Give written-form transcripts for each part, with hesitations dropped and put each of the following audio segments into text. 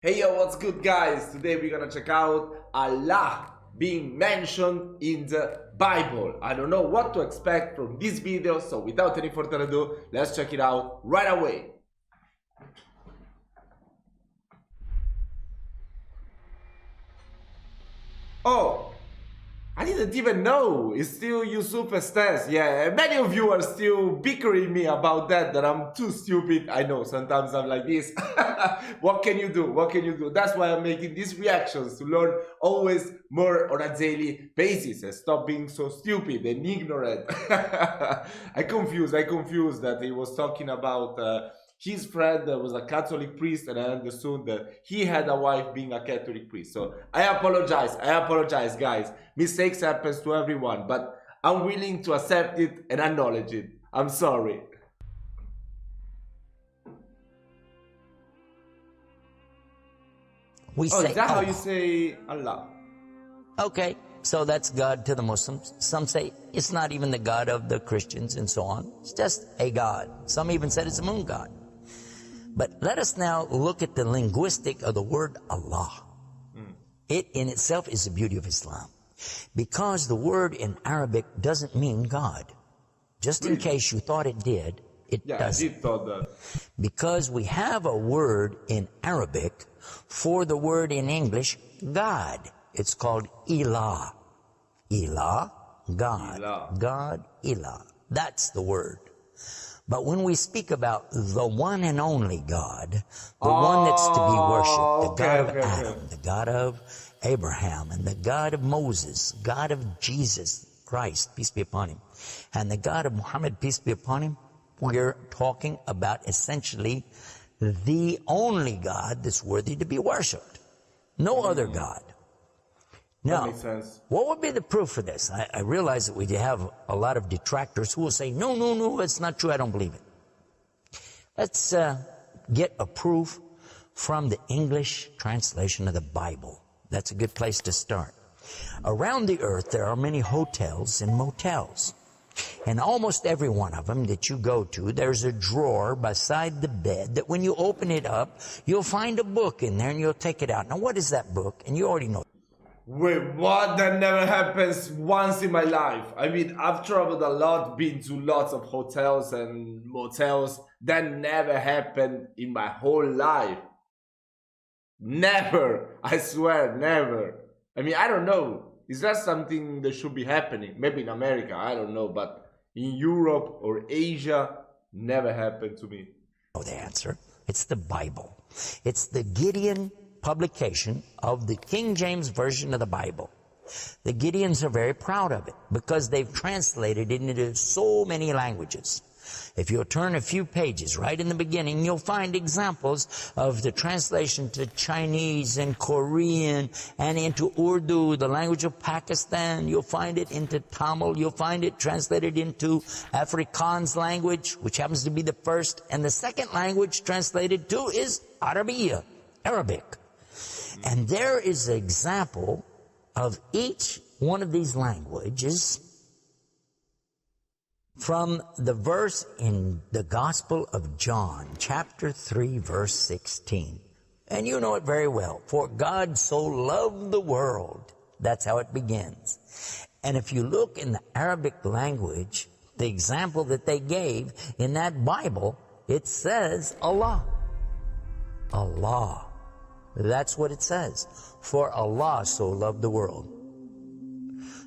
Hey yo, what's good guys? Today we're gonna check out Allah being mentioned in the Bible. I don't know what to expect from this video, so without any further ado, let's check it out right away. Oh, I didn't even know. It's still Yusuf's test. Yeah, many of you are still bickering me about that I'm too stupid. I know, sometimes I'm like this. What can you do? What can you do? That's why I'm making these reactions, to learn always more on a daily basis and stop being so stupid and ignorant. I confused that he was talking about his friend was a Catholic priest, and I understood that he had a wife being a Catholic priest. So I apologize, guys. Mistakes happens to everyone, but I'm willing to accept it and acknowledge it. I'm sorry. Is that how you say Allah? Okay, so that's God to the Muslims. Some say it's not even the God of the Christians and so on. It's just a God. Some even said it's a moon god. But let us now look at the linguistic of the word Allah. It in itself is the beauty of Islam. Because the word in Arabic doesn't mean God. Just in case you thought it did, it doesn't. I did thought that. Because we have a word in Arabic for the word in English, God. It's called Ilah. Ilah, God. Ilah. God, Ilah. That's the word. But when we speak about the one and only God, the one that's to be worshipped, the God of Adam, the God of Abraham, and the God of Moses, God of Jesus Christ, peace be upon him, and the God of Muhammad, peace be upon him, we're talking about essentially the only God that's worthy to be worshipped. No other God. Now, that makes sense. What would be the proof for this? I realize that we have a lot of detractors who will say, no, it's not true, I don't believe it. Let's get a proof from the English translation of the Bible. That's a good place to start. Around the earth, there are many hotels and motels. And almost every one of them that you go to, there's a drawer beside the bed that when you open it up, you'll find a book in there and you'll take it out. Now, what is that book? And you already know. Wait, what? That never happens once in my life. I mean, I've traveled a lot, been to lots of hotels and motels. That never happened in my whole life. Never. I swear, never. I mean, I don't know. Is that something that should be happening? Maybe in America, I don't know. But in Europe or Asia, never happened to me. Oh, the answer. It's the Bible. It's the Gideon publication of the King James Version of the Bible. The Gideons are very proud of it because they've translated it into so many languages. If you'll turn a few pages right in the beginning, you'll find examples of the translation to Chinese and Korean and into Urdu, the language of Pakistan. You'll find it into Tamil. You'll find it translated into Afrikaans language, which happens to be the first. And the second language translated to is Arabiya, Arabic. And there is an example of each one of these languages from the verse in the Gospel of John, chapter 3, verse 16. And you know it very well. For God so loved the world. That's how it begins. And if you look in the Arabic language, the example that they gave in that Bible, it says Allah. Allah. That's what it says. For Allah so loved the world.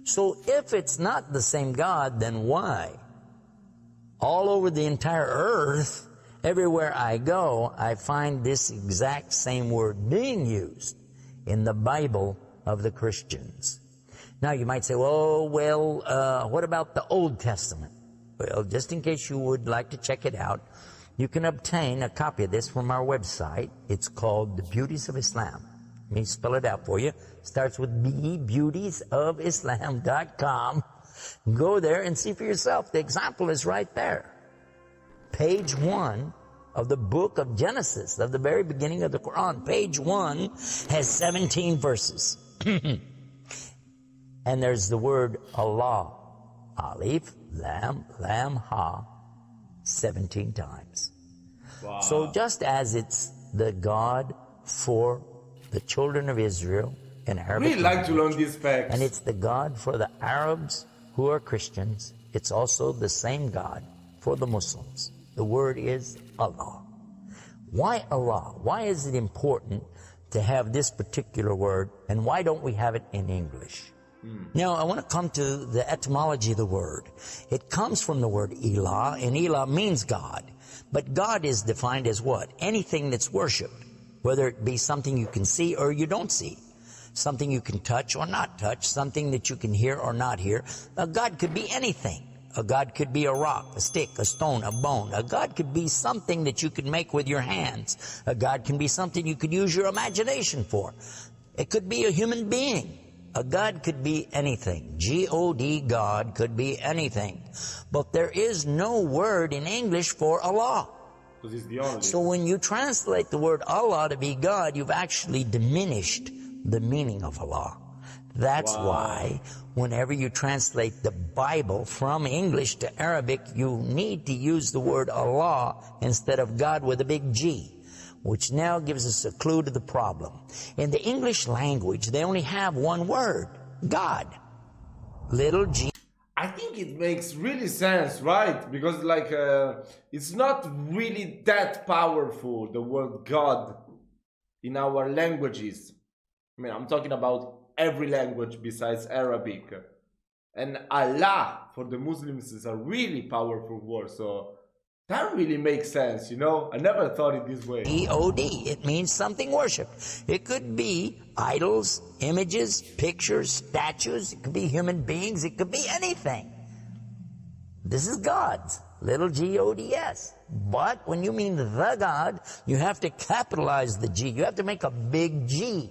So if it's not the same God, then why? All over the entire earth, everywhere I go, I find this exact same word being used in the Bible of the Christians. Now you might say, what about the Old Testament? Well, just in case you would like to check it out, you can obtain a copy of this from our website. It's called The Beauties of Islam. Let me spell it out for you. It starts with B, beautiesofislam.com. Go there and see for yourself. The example is right there. Page 1 of the book of Genesis, of the very beginning of the Quran. Page 1 has 17 verses. And there's the word Allah. Alif, Lam, Lam, Ha. 17 times. Wow. So just as it's the God for the children of Israel in I Arabic really like to language. learn these facts. And it's the God for the Arabs who are Christians. It's also the same God for the Muslims. The word is Allah. Why Allah? Why is it important to have this particular word, and why don't we have it in English? Now, I want to come to the etymology of the word. It comes from the word Ilah, and Ilah means God. But God is defined as what? Anything that's worshipped, whether it be something you can see or you don't see, something you can touch or not touch, something that you can hear or not hear. A God could be anything. A God could be a rock, a stick, a stone, a bone. A God could be something that you could make with your hands. A God can be something you could use your imagination for. It could be a human being. A God could be anything. G-O-D, God, could be anything. But there is no word in English for Allah. Because it's the only. So when you translate the word Allah to be God, you've actually diminished the meaning of Allah. That's why whenever you translate the Bible from English to Arabic, you need to use the word Allah instead of God with a big G, which now gives us a clue to the problem. In the English language, they only have one word, God. Little g. I think it makes really sense, right? Because like it's not really that powerful, the word God, in our languages. I mean, I'm talking about every language besides Arabic. And Allah for the Muslims is a really powerful word, so that really makes sense, you know? I never thought it this way. E-O-D. It means something worshipped. It could be idols, images, pictures, statues. It could be human beings. It could be anything. This is God's. Little G-O-D-S. But when you mean the God, you have to capitalize the G. You have to make a big G.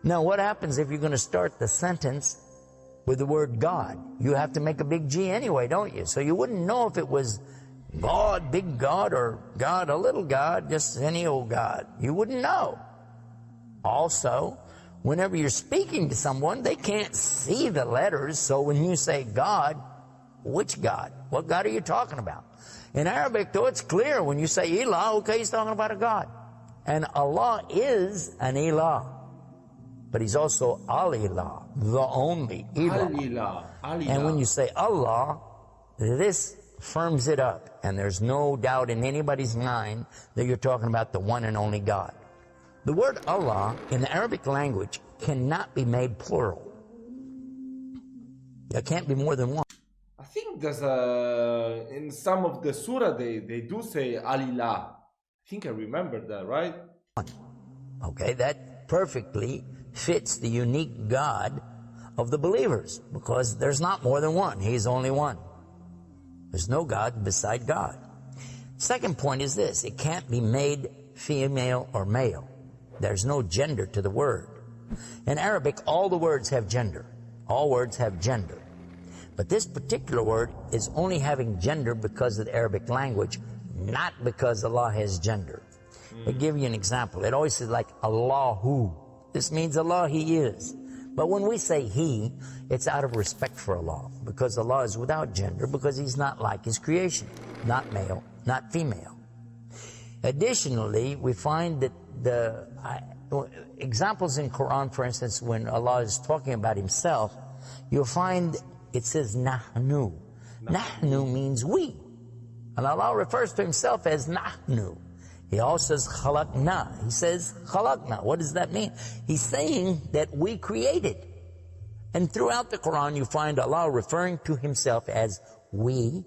Now, what happens if you're going to start the sentence with the word God? You have to make a big G anyway, don't you? So you wouldn't know if it was God, big God, or God, a little God, just any old God. You wouldn't know. Also, whenever you're speaking to someone, they can't see the letters. So when you say God, which God? What God are you talking about? In Arabic, though, it's clear. When you say Ilah, okay, he's talking about a God. And Allah is an Ilah. But he's also Al-Ilah, the only Ilah. Al-Ilah, Al-Ilah. And when you say Allah, this firms it up. And there's no doubt in anybody's mind that you're talking about the one and only God. The word Allah in the Arabic language cannot be made plural. There can't be more than one. I think there's in some of the surah they do say Al-Ilah. I think I remember that, right? Okay, that perfectly fits the unique God of the believers, because there's not more than one. He's only one. There's no God beside God. Second point is this: it can't be made female or male. There's no gender to the word. In Arabic, all the words have gender. All words have gender. But this particular word is only having gender because of the Arabic language, not because Allah has gender. I'll give you an example. It always says like Allahu. This means Allah, He is. But when we say He, it's out of respect for Allah, because Allah is without gender, because He's not like His creation, not male, not female. Additionally, we find that the examples in Quran, for instance, when Allah is talking about Himself, you'll find it says Nahnu. Nahnu means we. And Allah refers to Himself as Nahnu. He also says khalaqna. He says khalaqna. What does that mean? He's saying that we created. And throughout the Quran, you find Allah referring to Himself as we,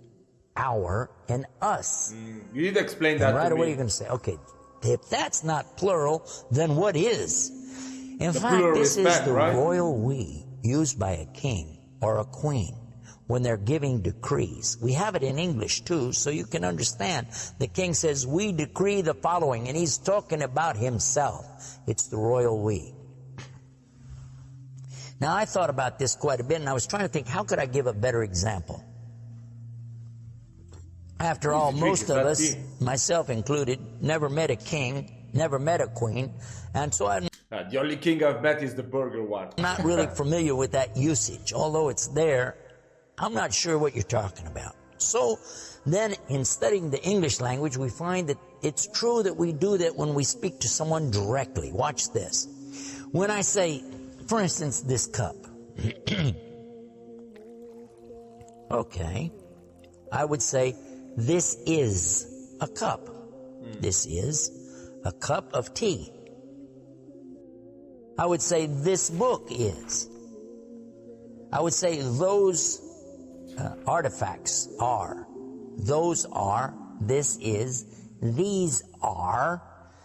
our, and us. You need to explain that and right to away me. you're going to say, okay, if that's not plural, then what is? In fact, this is the royal we used by a king or a queen when they're giving decrees. We have it in English too, so you can understand. The king says, we decree the following, and he's talking about himself. It's the royal we. Now, I thought about this quite a bit, and I was trying to think, how could I give a better example? After all, most of us, myself included, never met a king, never met a queen, and so I'm the only king I've met is the burger one. not really familiar with that usage. Although it's there, I'm not sure what you're talking about. So then in studying the English language, we find that it's true that we do that when we speak to someone directly. Watch this. When I say, for instance, this cup. Okay. I would say, this is a cup. This is a cup of tea. I would say, this book is. I would say, those artifacts are. Those are. This is. These are.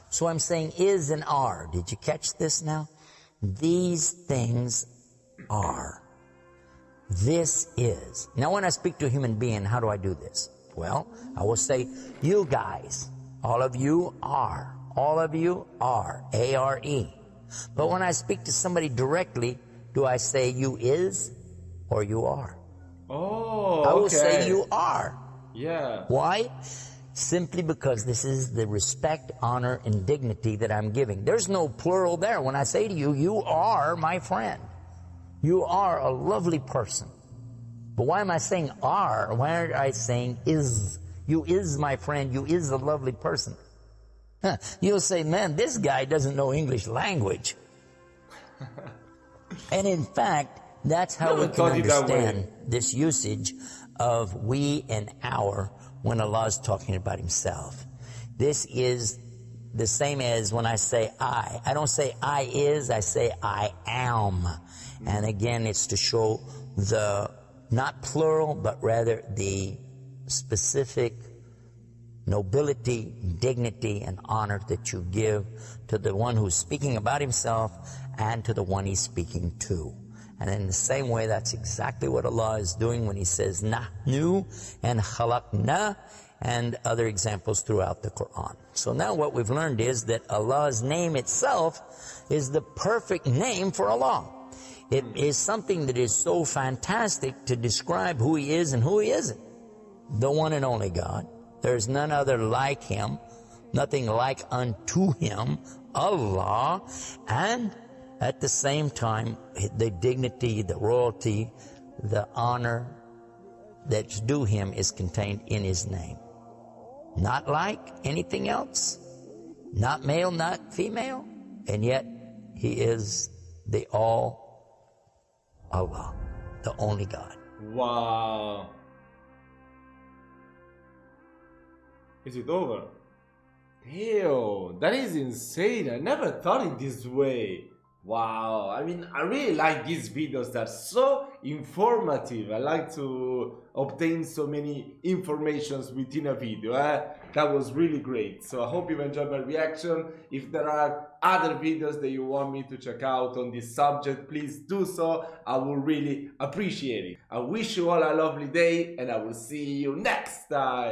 So I'm saying is and are. Did you catch this now? These things are. This is. Now when I speak to a human being, how do I do this? Well, I will say, you guys, all of you are. All of you are. A-R-E. But when I speak to somebody directly, do I say you is or you are? Oh, I will say you are. Yeah. Why? Simply because this is the respect, honor, and dignity that I'm giving. There's no plural there. When I say to you, you are my friend. You are a lovely person. But why am I saying are? Why am I saying is? You is my friend. You is a lovely person. You'll say, man, this guy doesn't know English language. And in fact, that's how we can understand this usage of we and our when Allah is talking about himself. This is the same as when I say I. I don't say I is, I say I am. And again, it's to show the, not plural, but rather the specific nobility, dignity, and honor that you give to the one who's speaking about himself and to the one he's speaking to. And in the same way, that's exactly what Allah is doing when he says nahnu and khalaqna and other examples throughout the Quran. So now what we've learned is that Allah's name itself is the perfect name for Allah. It is something that is so fantastic to describe who he is and who he isn't. The one and only God. There's none other like him, nothing like unto him, Allah, and at the same time, the dignity, the royalty, the honor that's due him is contained in his name. Not like anything else, not male, not female, and yet he is the all Allah, the only God. Wow. Is it over? Damn, that is insane. I never thought it this way. Wow, I mean, I really like these videos. They're so informative. I like to obtain so many informations within a video. That was really great. So I hope you've enjoyed my reaction. If there are other videos that you want me to check out on this subject, please do so. I will really appreciate it. I wish you all a lovely day and I will see you next time.